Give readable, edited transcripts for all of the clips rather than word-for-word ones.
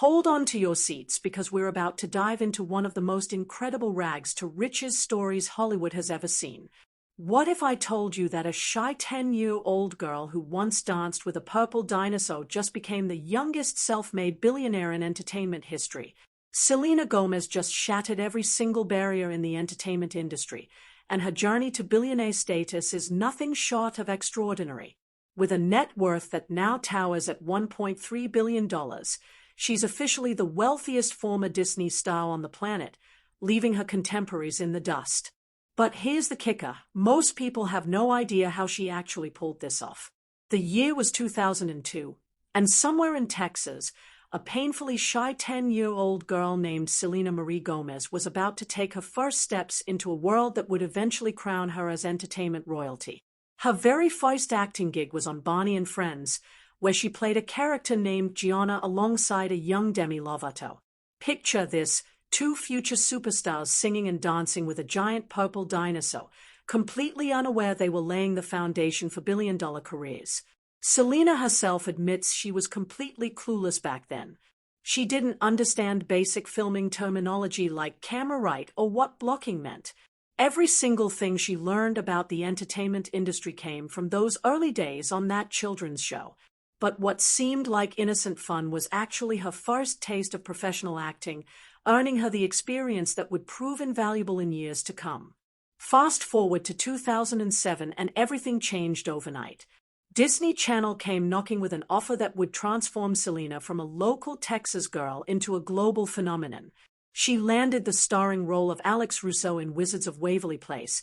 Hold on to your seats because we're about to dive into one of the most incredible rags to riches stories Hollywood has ever seen. What if I told you that a shy 10-year-old girl who once danced with a purple dinosaur just became the youngest self-made billionaire in entertainment history? Selena Gomez just shattered every single barrier in the entertainment industry, and her journey to billionaire status is nothing short of extraordinary. With a net worth that now towers at $1.3 billion, she's officially the wealthiest former Disney star on the planet, leaving her contemporaries in the dust. But here's the kicker: most people have no idea how she actually pulled this off. The year was 2002, and somewhere in Texas, a painfully shy 10-year-old girl named Selena Marie Gomez was about to take her first steps into a world that would eventually crown her as entertainment royalty. Her very first acting gig was on Barney and Friends, where she played a character named Gianna alongside a young Demi Lovato. Picture this: two future superstars singing and dancing with a giant purple dinosaur, completely unaware they were laying the foundation for billion-dollar careers. Selena herself admits she was completely clueless back then. She didn't understand basic filming terminology like camera right or what blocking meant. Every single thing she learned about the entertainment industry came from those early days on that children's show. But what seemed like innocent fun was actually her first taste of professional acting, earning her the experience that would prove invaluable in years to come. Fast forward to 2007 and everything changed overnight. Disney Channel came knocking with an offer that would transform Selena from a local Texas girl into a global phenomenon. She landed the starring role of Alex Russo in Wizards of Waverly Place,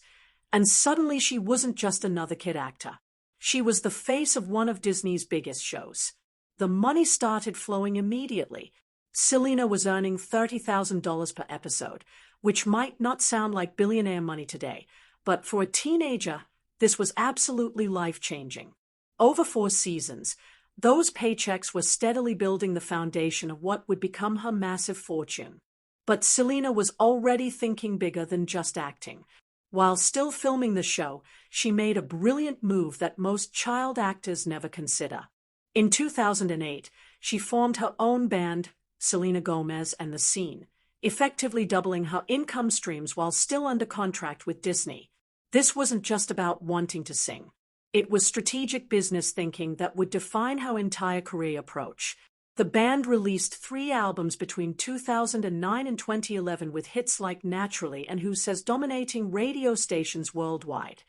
and suddenly she wasn't just another kid actor. She was the face of one of Disney's biggest shows. The money started flowing immediately. Selena was earning $30,000 per episode, which might not sound like billionaire money today, but for a teenager, this was absolutely life-changing. Over 4 seasons, those paychecks were steadily building the foundation of what would become her massive fortune. But Selena was already thinking bigger than just acting. While still filming the show, she made a brilliant move that most child actors never consider. In 2008, she formed her own band, Selena Gomez and the Scene, effectively doubling her income streams while still under contract with Disney. This wasn't just about wanting to sing. It was strategic business thinking that would define her entire career approach. The band released 3 albums between 2009 and 2011 with hits like Naturally and Who Says dominating radio stations worldwide.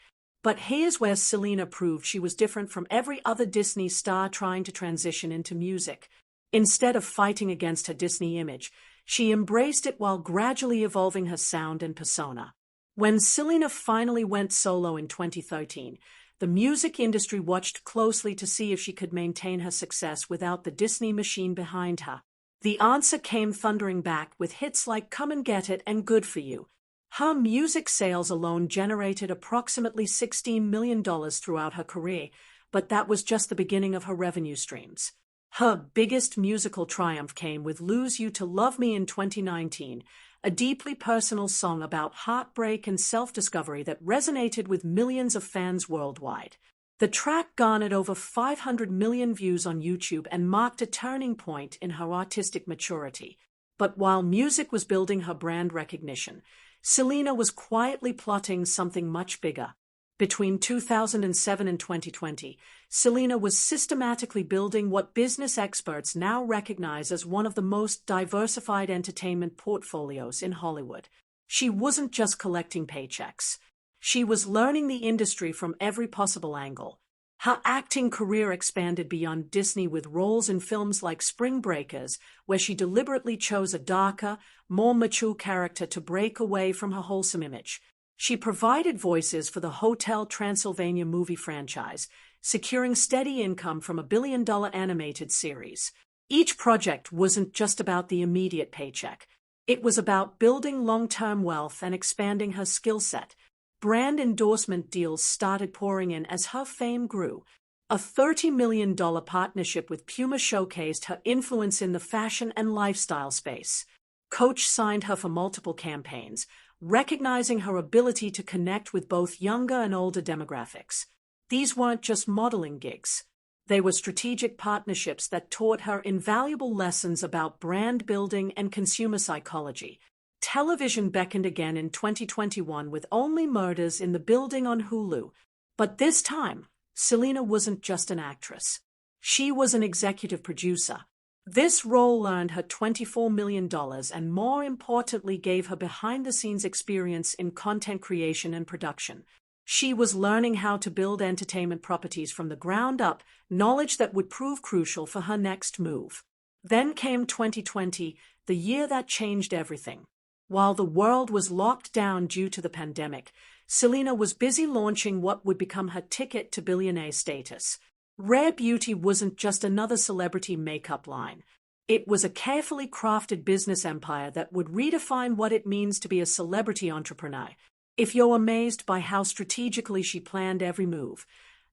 But here's where Selena proved she was different from every other Disney star trying to transition into music. Instead of fighting against her Disney image, she embraced it while gradually evolving her sound and persona. When Selena finally went solo in 2013, the music industry watched closely to see if she could maintain her success without the Disney machine behind her. The answer came thundering back with hits like Come and Get It and Good For You. Her music sales alone generated approximately $16 million throughout her career, but that was just the beginning of her revenue streams. Her biggest musical triumph came with Lose You to Love Me in 2019, a deeply personal song about heartbreak and self-discovery that resonated with millions of fans worldwide. The track garnered over 500 million views on YouTube and marked a turning point in her artistic maturity. But while music was building her brand recognition, Selena was quietly plotting something much bigger. Between 2007 and 2020, Selena was systematically building what business experts now recognize as one of the most diversified entertainment portfolios in Hollywood. She wasn't just collecting paychecks. She was learning the industry from every possible angle. Her acting career expanded beyond Disney with roles in films like Spring Breakers, where she deliberately chose a darker, more mature character to break away from her wholesome image. She provided voices for the Hotel Transylvania movie franchise, securing steady income from a billion-dollar animated series. Each project wasn't just about the immediate paycheck. It was about building long-term wealth and expanding her skill set. Brand endorsement deals started pouring in as her fame grew. A $30 million partnership with Puma showcased her influence in the fashion and lifestyle space. Coach signed her for multiple campaigns, recognizing her ability to connect with both younger and older demographics. These weren't just modeling gigs. They were strategic partnerships that taught her invaluable lessons about brand building and consumer psychology. Television beckoned again in 2021 with Only Murders in the Building on Hulu. But this time, Selena wasn't just an actress. She was an executive producer. This role earned her $24 million and, more importantly, gave her behind-the-scenes experience in content creation and production. She was learning how to build entertainment properties from the ground up, knowledge that would prove crucial for her next move. Then came 2020, the year that changed everything. While the world was locked down due to the pandemic, Selena was busy launching what would become her ticket to billionaire status. Rare Beauty wasn't just another celebrity makeup line. It was a carefully crafted business empire that would redefine what it means to be a celebrity entrepreneur. If you're amazed by how strategically she planned every move,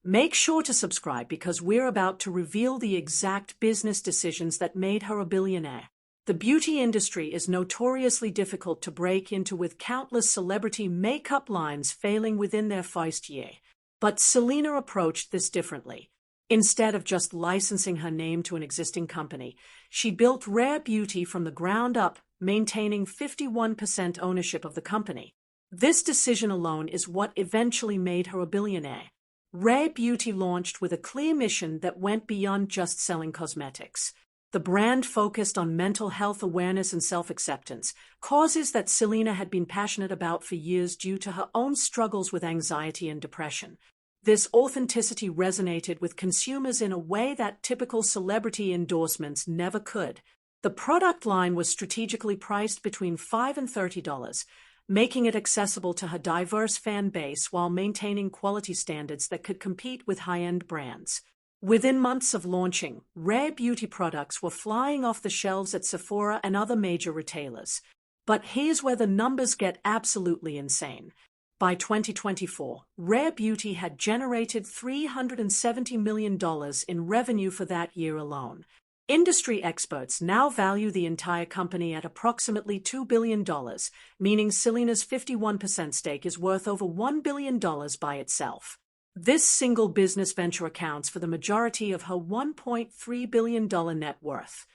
make sure to subscribe because we're about to reveal the exact business decisions that made her a billionaire. The beauty industry is notoriously difficult to break into, with countless celebrity makeup lines failing within their first year. But Selena approached this differently. Instead of just licensing her name to an existing company, she built Rare Beauty from the ground up, maintaining 51% ownership of the company. This decision alone is what eventually made her a billionaire. Rare Beauty launched with a clear mission that went beyond just selling cosmetics. The brand focused on mental health awareness and self-acceptance, causes that Selena had been passionate about for years due to her own struggles with anxiety and depression. This authenticity resonated with consumers in a way that typical celebrity endorsements never could. The product line was strategically priced between $5 and $30, making it accessible to her diverse fan base while maintaining quality standards that could compete with high-end brands. Within months of launching, Rare Beauty products were flying off the shelves at Sephora and other major retailers. But here's where the numbers get absolutely insane. By 2024, Rare Beauty had generated $370 million in revenue for that year alone. Industry experts now value the entire company at approximately $2 billion, meaning Selena's 51% stake is worth over $1 billion by itself. This single business venture accounts for the majority of her $1.3 billion net worth.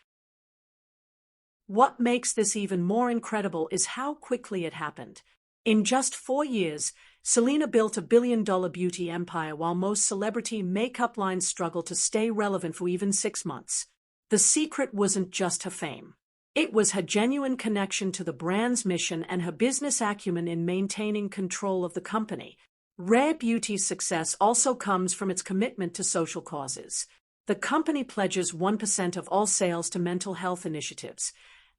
What makes this even more incredible is how quickly it happened. In just 4 years, Selena built a billion-dollar beauty empire while most celebrity makeup lines struggle to stay relevant for even 6 months. The secret wasn't just her fame. It was her genuine connection to the brand's mission and her business acumen in maintaining control of the company. Rare Beauty's success also comes from its commitment to social causes. The company pledges 1% of all sales to mental health initiatives,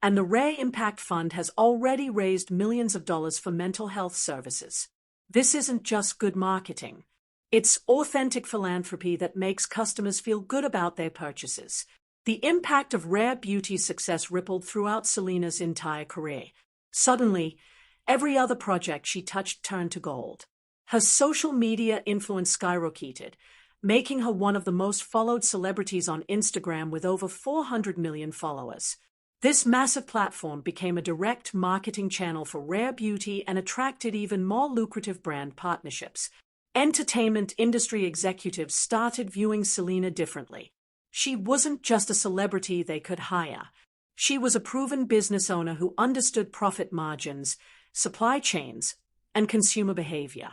and the Rare Impact Fund has already raised millions of dollars for mental health services. This isn't just good marketing. It's authentic philanthropy that makes customers feel good about their purchases. The impact of Rare Beauty's success rippled throughout Selena's entire career. Suddenly, every other project she touched turned to gold. Her social media influence skyrocketed, making her one of the most followed celebrities on Instagram with over 400 million followers. This massive platform became a direct marketing channel for Rare Beauty and attracted even more lucrative brand partnerships. Entertainment industry executives started viewing Selena differently. She wasn't just a celebrity they could hire. She was a proven business owner who understood profit margins, supply chains, and consumer behavior.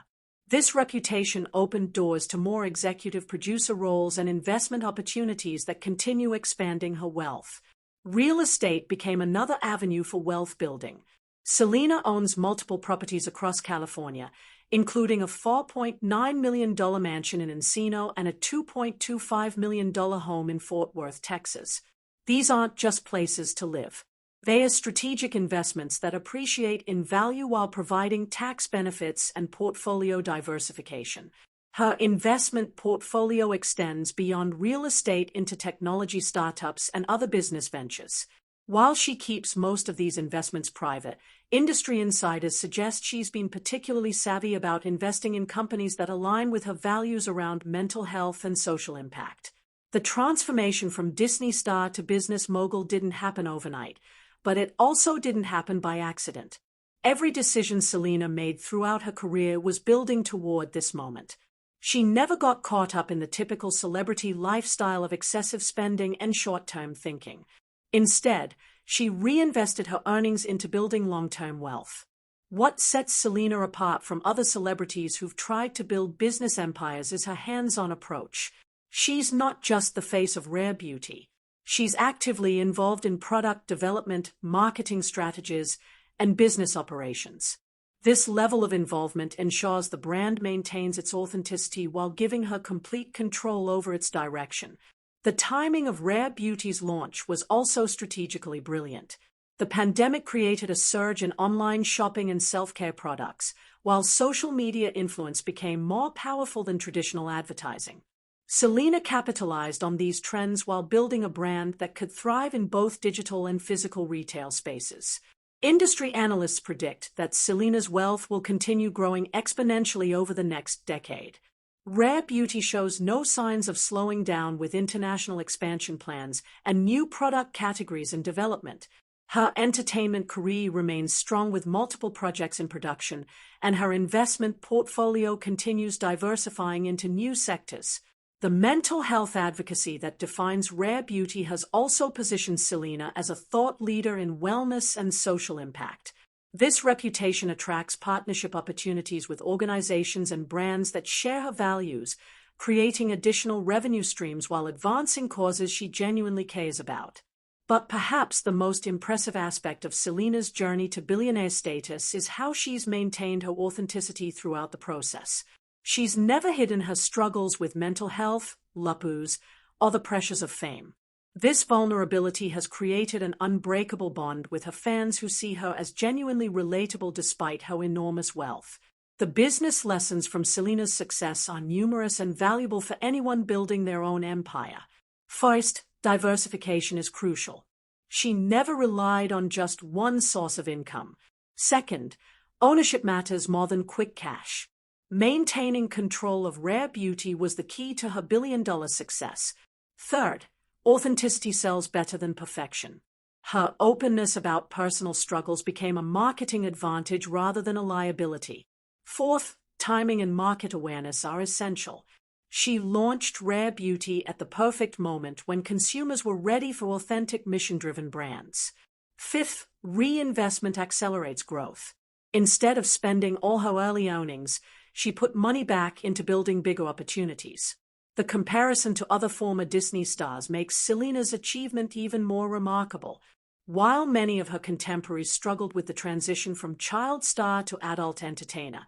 This reputation opened doors to more executive producer roles and investment opportunities that continue expanding her wealth. Real estate became another avenue for wealth building. Selena owns multiple properties across California, including a $4.9 million mansion in Encino and a $2.25 million home in Fort Worth, Texas. These aren't just places to live. They are strategic investments that appreciate in value while providing tax benefits and portfolio diversification. Her investment portfolio extends beyond real estate into technology startups and other business ventures. While she keeps most of these investments private, industry insiders suggest she's been particularly savvy about investing in companies that align with her values around mental health and social impact. The transformation from Disney star to business mogul didn't happen overnight, but it also didn't happen by accident. Every decision Selena made throughout her career was building toward this moment. She never got caught up in the typical celebrity lifestyle of excessive spending and short-term thinking. Instead, she reinvested her earnings into building long-term wealth. What sets Selena apart from other celebrities who've tried to build business empires is her hands-on approach. She's not just the face of rare beauty. She's actively involved in product development, marketing strategies, and business operations. This level of involvement ensures the brand maintains its authenticity while giving her complete control over its direction. The timing of Rare Beauty's launch was also strategically brilliant. The pandemic created a surge in online shopping and self-care products, while social media influence became more powerful than traditional advertising. Selena capitalized on these trends while building a brand that could thrive in both digital and physical retail spaces. Industry analysts predict that Selena's wealth will continue growing exponentially over the next decade. Rare Beauty shows no signs of slowing down with international expansion plans and new product categories in development. Her entertainment career remains strong with multiple projects in production, and her investment portfolio continues diversifying into new sectors. The mental health advocacy that defines Rare Beauty has also positioned Selena as a thought leader in wellness and social impact. This reputation attracts partnership opportunities with organizations and brands that share her values, creating additional revenue streams while advancing causes she genuinely cares about. But perhaps the most impressive aspect of Selena's journey to billionaire status is how she's maintained her authenticity throughout the process. She's never hidden her struggles with mental health, lupus, or the pressures of fame. This vulnerability has created an unbreakable bond with her fans who see her as genuinely relatable despite her enormous wealth. The business lessons from Selena's success are numerous and valuable for anyone building their own empire. First, diversification is crucial. She never relied on just one source of income. Second, ownership matters more than quick cash. Maintaining control of Rare Beauty was the key to her billion-dollar success. Third, authenticity sells better than perfection. Her openness about personal struggles became a marketing advantage rather than a liability. Fourth, timing and market awareness are essential. She launched Rare Beauty at the perfect moment when consumers were ready for authentic mission-driven brands. Fifth, reinvestment accelerates growth. Instead of spending all her early earnings, she put money back into building bigger opportunities. The comparison to other former Disney stars makes Selena's achievement even more remarkable. While many of her contemporaries struggled with the transition from child star to adult entertainer,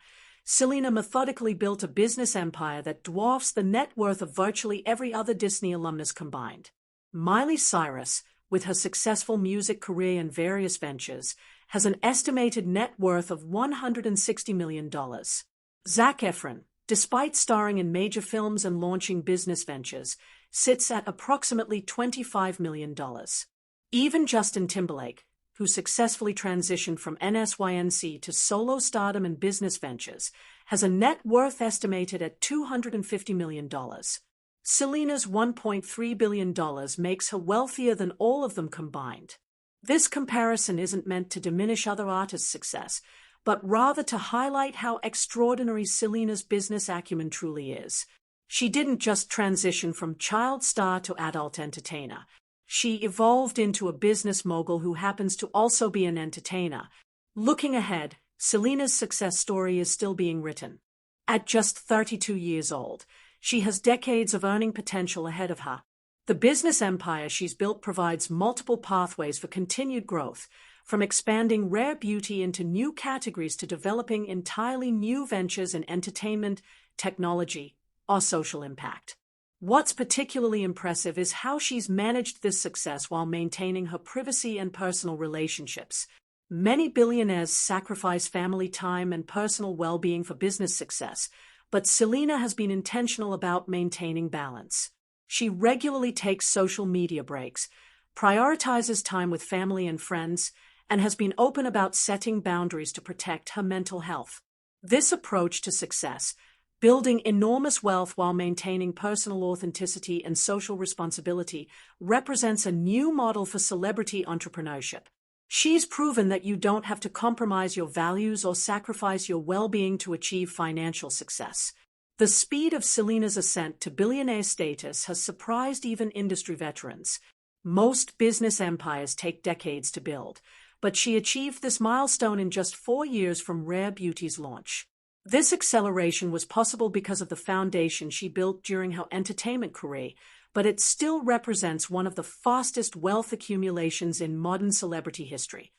Selena methodically built a business empire that dwarfs the net worth of virtually every other Disney alumnus combined. Miley Cyrus, with her successful music career and various ventures, has an estimated net worth of $160 million. Zac Efron, despite starring in major films and launching business ventures, sits at approximately $25 million. Even Justin Timberlake, who successfully transitioned from NSYNC to solo stardom and business ventures, has a net worth estimated at $250 million. Selena's $1.3 billion makes her wealthier than all of them combined. This comparison isn't meant to diminish other artists' success, but rather to highlight how extraordinary Selena's business acumen truly is. She didn't just transition from child star to adult entertainer. She evolved into a business mogul who happens to also be an entertainer. Looking ahead, Selena's success story is still being written. At just 32 years old, she has decades of earning potential ahead of her. The business empire she's built provides multiple pathways for continued growth, from expanding Rare Beauty into new categories to developing entirely new ventures in entertainment, technology, or social impact. What's particularly impressive is how she's managed this success while maintaining her privacy and personal relationships. Many billionaires sacrifice family time and personal well-being for business success, but Selena has been intentional about maintaining balance. She regularly takes social media breaks, prioritizes time with family and friends, and has been open about setting boundaries to protect her mental health. This approach to success, building enormous wealth while maintaining personal authenticity and social responsibility, represents a new model for celebrity entrepreneurship. She's proven that you don't have to compromise your values or sacrifice your well-being to achieve financial success. The speed of Selena's ascent to billionaire status has surprised even industry veterans. Most business empires take decades to build, but she achieved this milestone in just 4 years from Rare Beauty's launch. This acceleration was possible because of the foundation she built during her entertainment career, but it still represents one of the fastest wealth accumulations in modern celebrity history.